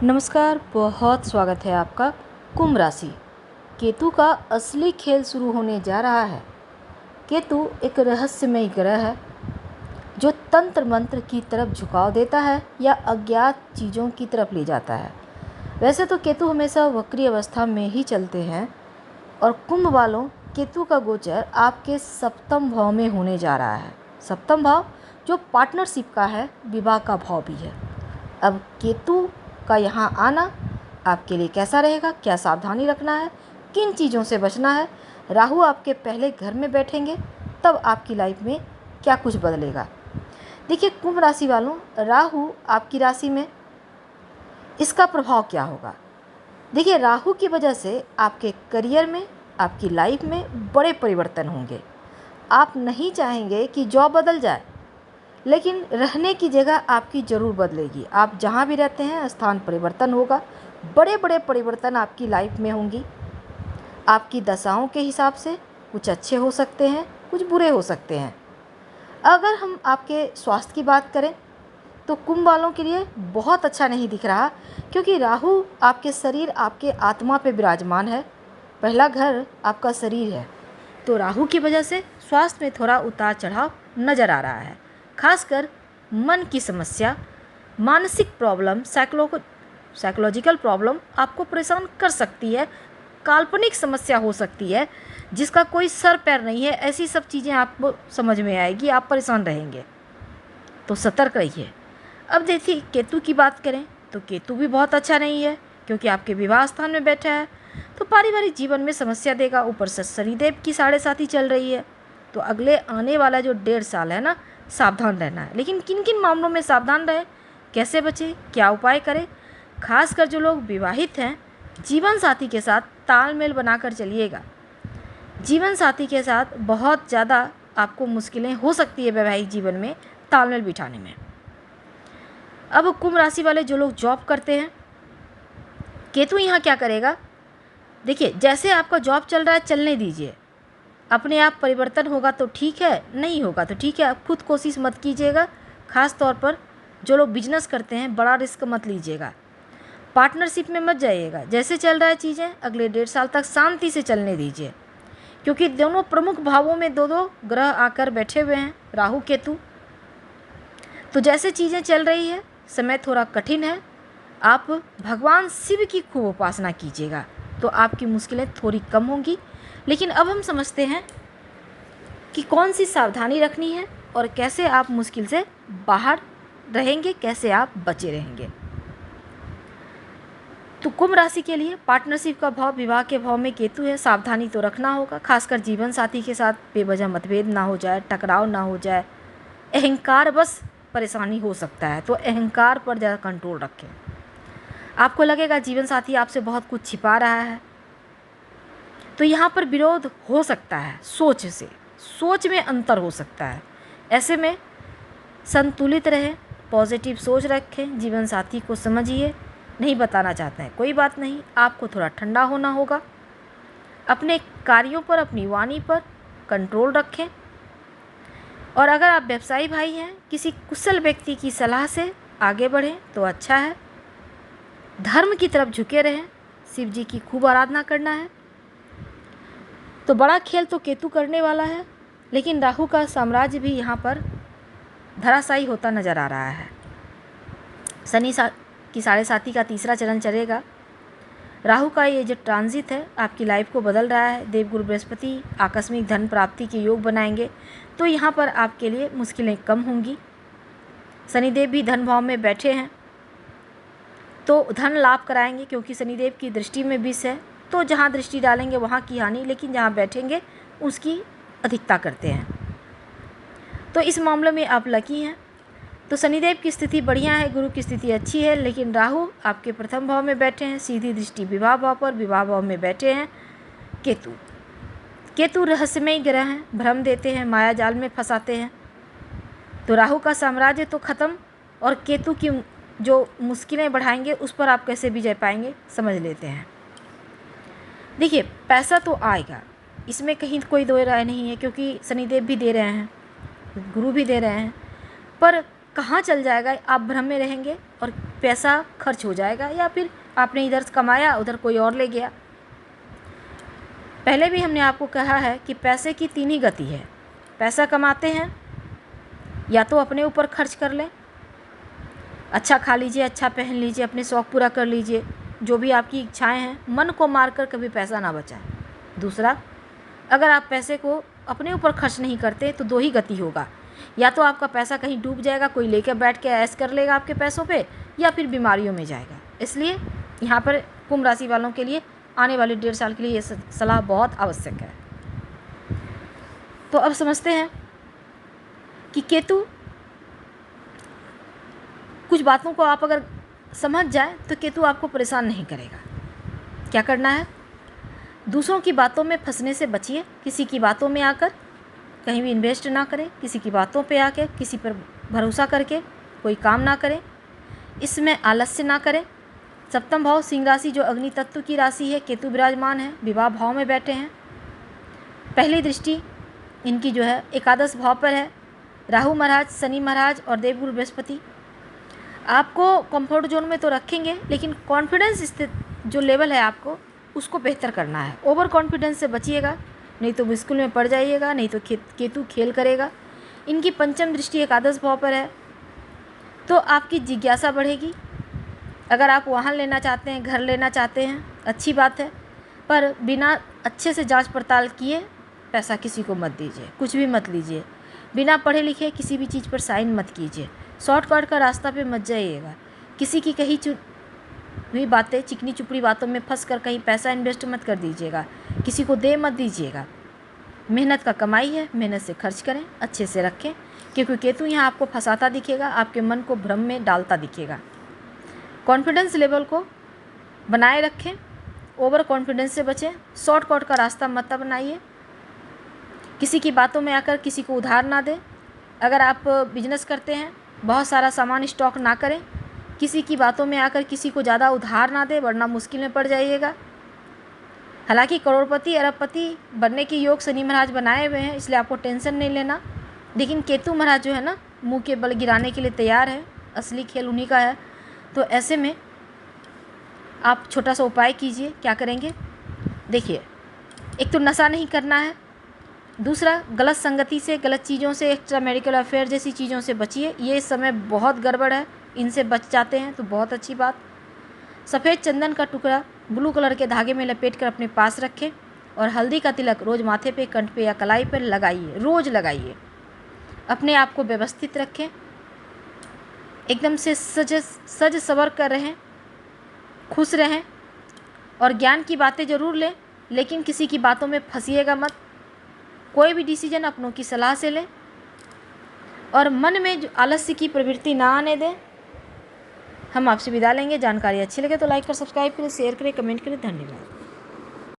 नमस्कार, बहुत स्वागत है आपका। कुंभ राशि, केतु का असली खेल शुरू होने जा रहा है। केतु एक रहस्यमय ग्रह है जो तंत्र मंत्र की तरफ झुकाव देता है या अज्ञात चीज़ों की तरफ ले जाता है। वैसे तो केतु हमेशा वक्री अवस्था में ही चलते हैं और कुंभ वालों, केतु का गोचर आपके सप्तम भाव में होने जा रहा है। सप्तम भाव जो पार्टनरशिप का है, विवाह का भाव भी है। अब केतु का यहाँ आना आपके लिए कैसा रहेगा, क्या सावधानी रखना है, किन चीज़ों से बचना है, राहु आपके पहले घर में बैठेंगे तब आपकी लाइफ में क्या कुछ बदलेगा। देखिए कुंभ राशि वालों, राहु आपकी राशि में, इसका प्रभाव क्या होगा। देखिए राहु की वजह से आपके करियर में, आपकी लाइफ में बड़े परिवर्तन होंगे। आप नहीं चाहेंगे कि जॉब बदल जाए, लेकिन रहने की जगह आपकी ज़रूर बदलेगी। आप जहाँ भी रहते हैं स्थान परिवर्तन होगा। बड़े बड़े परिवर्तन आपकी लाइफ में होंगी। आपकी दशाओं के हिसाब से कुछ अच्छे हो सकते हैं, कुछ बुरे हो सकते हैं। अगर हम आपके स्वास्थ्य की बात करें तो कुंभ वालों के लिए बहुत अच्छा नहीं दिख रहा, क्योंकि राहु आपके शरीर, आपके आत्मा पे विराजमान है। पहला घर आपका शरीर है, तो राहु की वजह से स्वास्थ्य में थोड़ा उतार चढ़ाव नज़र आ रहा है। खासकर मन की समस्या, मानसिक प्रॉब्लम, साइकोलॉजिकल प्रॉब्लम आपको परेशान कर सकती है। काल्पनिक समस्या हो सकती है जिसका कोई सर पैर नहीं है। ऐसी सब चीज़ें आपको समझ में आएगी, आप परेशान रहेंगे, तो सतर्क रहिए। अब देखिए केतु की बात करें तो केतु भी बहुत अच्छा नहीं है, क्योंकि आपके विवाह स्थान में बैठा है, तो पारिवारिक जीवन में समस्या देगा। ऊपर से शनिदेव की 7.5 चल रही है, तो अगले आने वाला जो 1.5 साल है ना, सावधान रहना है। लेकिन किन किन मामलों में सावधान रहें, कैसे बचें, क्या उपाय करें। खासकर जो लोग विवाहित हैं, जीवन साथी के साथ तालमेल बनाकर चलिएगा। जीवन साथी के साथ बहुत ज़्यादा आपको मुश्किलें हो सकती है वैवाहिक जीवन में तालमेल बिठाने में। अब कुंभ राशि वाले जो लोग जॉब करते हैं, केतु यहाँ क्या करेगा। देखिए जैसे आपका जॉब चल रहा है चलने दीजिए। अपने आप परिवर्तन होगा तो ठीक है, नहीं होगा तो ठीक है। आप खुद कोशिश मत कीजिएगा। ख़ास तौर पर जो लोग बिजनेस करते हैं, बड़ा रिस्क मत लीजिएगा। पार्टनरशिप में मत जाइएगा। जैसे चल रहा है चीज़ें अगले 1.5 साल तक शांति से चलने दीजिए, क्योंकि दोनों प्रमुख भावों में दो ग्रह आकर बैठे हुए हैं, राहु केतु। तो जैसे चीज़ें चल रही है, समय थोड़ा कठिन है। आप भगवान शिव की खूब उपासना कीजिएगा तो आपकी मुश्किलें थोड़ी कम होंगी। लेकिन अब हम समझते हैं कि कौन सी सावधानी रखनी है और कैसे आप मुश्किल से बाहर रहेंगे, कैसे आप बचे रहेंगे। तो कुंभ राशि के लिए पार्टनरशिप का भाव, विवाह के भाव में केतु है। सावधानी तो रखना होगा, खासकर जीवन साथी के साथ बेवजह मतभेद ना हो जाए, टकराव ना हो जाए। अहंकार बस परेशानी हो सकता है, तो अहंकार पर ज़्यादा कंट्रोल रखें। आपको लगेगा जीवन साथी आपसे बहुत कुछ छिपा रहा है, तो यहाँ पर विरोध हो सकता है। सोच में अंतर हो सकता है। ऐसे में संतुलित रहें, पॉजिटिव सोच रखें, जीवन साथी को समझिए। नहीं बताना चाहते हैं, कोई बात नहीं, आपको थोड़ा ठंडा होना होगा। अपने कार्यों पर, अपनी वाणी पर कंट्रोल रखें। और अगर आप व्यवसायी भाई हैं, किसी कुशल व्यक्ति की सलाह से आगे बढ़ें तो अच्छा है। धर्म की तरफ झुके रहें, शिव जी की खूब आराधना करना है। तो बड़ा खेल तो केतु करने वाला है, लेकिन राहु का साम्राज्य भी यहाँ पर धराशायी होता नज़र आ रहा है। शनि की 7.5 का तीसरा चरण चलेगा। राहु का ये जो ट्रांजिट है आपकी लाइफ को बदल रहा है। देवगुरु बृहस्पति आकस्मिक धन प्राप्ति के योग बनाएंगे, तो यहाँ पर आपके लिए मुश्किलें कम होंगी। शनिदेव भी धन भाव में बैठे हैं, तो धन लाभ कराएंगे, क्योंकि शनिदेव की दृष्टि में विष है। तो जहाँ दृष्टि डालेंगे वहाँ की हानि, लेकिन जहाँ बैठेंगे उसकी अधिकता करते हैं। तो इस मामले में आप लकी हैं। तो शनिदेव की स्थिति बढ़िया है, गुरु की स्थिति अच्छी है, लेकिन राहु आपके प्रथम भाव में बैठे हैं, सीधी दृष्टि विवाह भाव पर, विवाह भाव में बैठे हैं केतु रहस्यमय ग्रह हैं, भ्रम देते हैं, माया जाल में फंसाते हैं। तो राहु का साम्राज्य तो खत्म, और केतु की जो मुश्किलें बढ़ाएंगे उस पर आप कैसे विजय पाएंगे, समझ लेते हैं। देखिए पैसा तो आएगा, इसमें कहीं कोई दो राय नहीं है, क्योंकि शनिदेव भी दे रहे हैं, गुरु भी दे रहे हैं। पर कहाँ चल जाएगा आप भ्रम में रहेंगे और पैसा खर्च हो जाएगा, या फिर आपने इधर से कमाया उधर कोई और ले गया। पहले भी हमने आपको कहा है कि पैसे की 3 ही गति है। पैसा कमाते हैं, या तो अपने ऊपर खर्च कर लें, अच्छा खा लीजिए, अच्छा पहन लीजिए, अपने शौक़ पूरा कर लीजिए, जो भी आपकी इच्छाएं हैं, मन को मारकर कभी पैसा ना बचाएं। दूसरा, अगर आप पैसे को अपने ऊपर खर्च नहीं करते तो 2 ही गति होगा, या तो आपका पैसा कहीं डूब जाएगा, कोई लेकर बैठ के ऐश कर लेगा आपके पैसों पे, या फिर बीमारियों में जाएगा। इसलिए यहाँ पर कुंभ राशि वालों के लिए आने वाले 1.5 साल के लिए ये सलाह बहुत आवश्यक है। तो अब समझते हैं कि केतु, कुछ बातों को आप अगर समझ जाए तो केतु आपको परेशान नहीं करेगा। क्या करना है? दूसरों की बातों में फंसने से बचिए। किसी की बातों में आकर कहीं भी इन्वेस्ट ना करें, किसी की बातों पे आकर किसी पर भरोसा करके कोई काम ना करें, इसमें आलस्य ना करें। सप्तम भाव सिंह राशि जो अग्नि तत्व की राशि है, केतु विराजमान है, विवाह भाव में बैठे हैं। पहली दृष्टि इनकी जो है एकादश भाव पर है। राहु महाराज, शनि महाराज और देवगुरु बृहस्पति आपको कंफर्ट जोन में तो रखेंगे, लेकिन कॉन्फिडेंस स्थित जो लेवल है आपको उसको बेहतर करना है। ओवर कॉन्फिडेंस से बचिएगा, नहीं तो मुश्किल में पड़ जाइएगा, नहीं तो केतु खेल करेगा। इनकी पंचम दृष्टि एकादश भाव पर है, तो आपकी जिज्ञासा बढ़ेगी। अगर आप वाहन लेना चाहते हैं, घर लेना चाहते हैं, अच्छी बात है, पर बिना अच्छे से जांच पड़ताल किए पैसा किसी को मत दीजिए, कुछ भी मत लीजिए। बिना पढ़े लिखे किसी भी चीज़ पर साइन मत कीजिए। शॉर्टकट का रास्ता पे मत जाइएगा। किसी की कही हुई बातें, चिकनी चुपड़ी बातों में फंस कर कहीं पैसा इन्वेस्ट मत कर दीजिएगा। किसी को दे मत दीजिएगा। मेहनत का कमाई है, मेहनत से खर्च करें, अच्छे से रखें, क्योंकि केतु यहाँ आपको फंसाता दिखेगा, आपके मन को भ्रम में डालता दिखेगा। कॉन्फिडेंस लेवल को बनाए रखें, ओवर कॉन्फिडेंस से बचें, शॉर्टकट का रास्ता मत अपनाइए। किसी की बातों में आकर किसी को उधार ना दें। अगर आप बिजनेस करते हैं, बहुत सारा सामान स्टॉक ना करें। किसी की बातों में आकर किसी को ज़्यादा उधार ना दें, वरना मुश्किल में पड़ जाइएगा। हालांकि करोड़पति अरबपति बनने के योग शनि महाराज बनाए हुए हैं, इसलिए आपको टेंशन नहीं लेना। लेकिन केतु महाराज जो है ना, मुंह के बल गिराने के लिए तैयार है। असली खेल उन्हीं का है। तो ऐसे में आप छोटा सा उपाय कीजिए। क्या करेंगे? देखिए, एक तो नशा नहीं करना है, दूसरा गलत संगति से, गलत चीज़ों से, एक्स्ट्रा मेडिकल अफेयर जैसी चीज़ों से बचिए। ये इस समय बहुत गड़बड़ है, इनसे बच जाते हैं तो बहुत अच्छी बात। सफ़ेद चंदन का टुकड़ा ब्लू कलर के धागे में लपेट कर अपने पास रखें, और हल्दी का तिलक रोज़ माथे पे, कंठ पे या कलाई पर लगाइए, रोज़ लगाइए। अपने आप को व्यवस्थित रखें, एकदम से सज सवर कर रहें, खुश रहें, और ज्ञान की बातें ज़रूर लें, लेकिन किसी की बातों में फंसिएगा मत। कोई भी डिसीजन अपनों की सलाह से लें, और मन में जो आलस्य की प्रवृत्ति ना आने दें। हम आपसे विदा लेंगे। जानकारी अच्छी लगे तो लाइक कर, सब्सक्राइब करें, शेयर करें, कमेंट करें। धन्यवाद।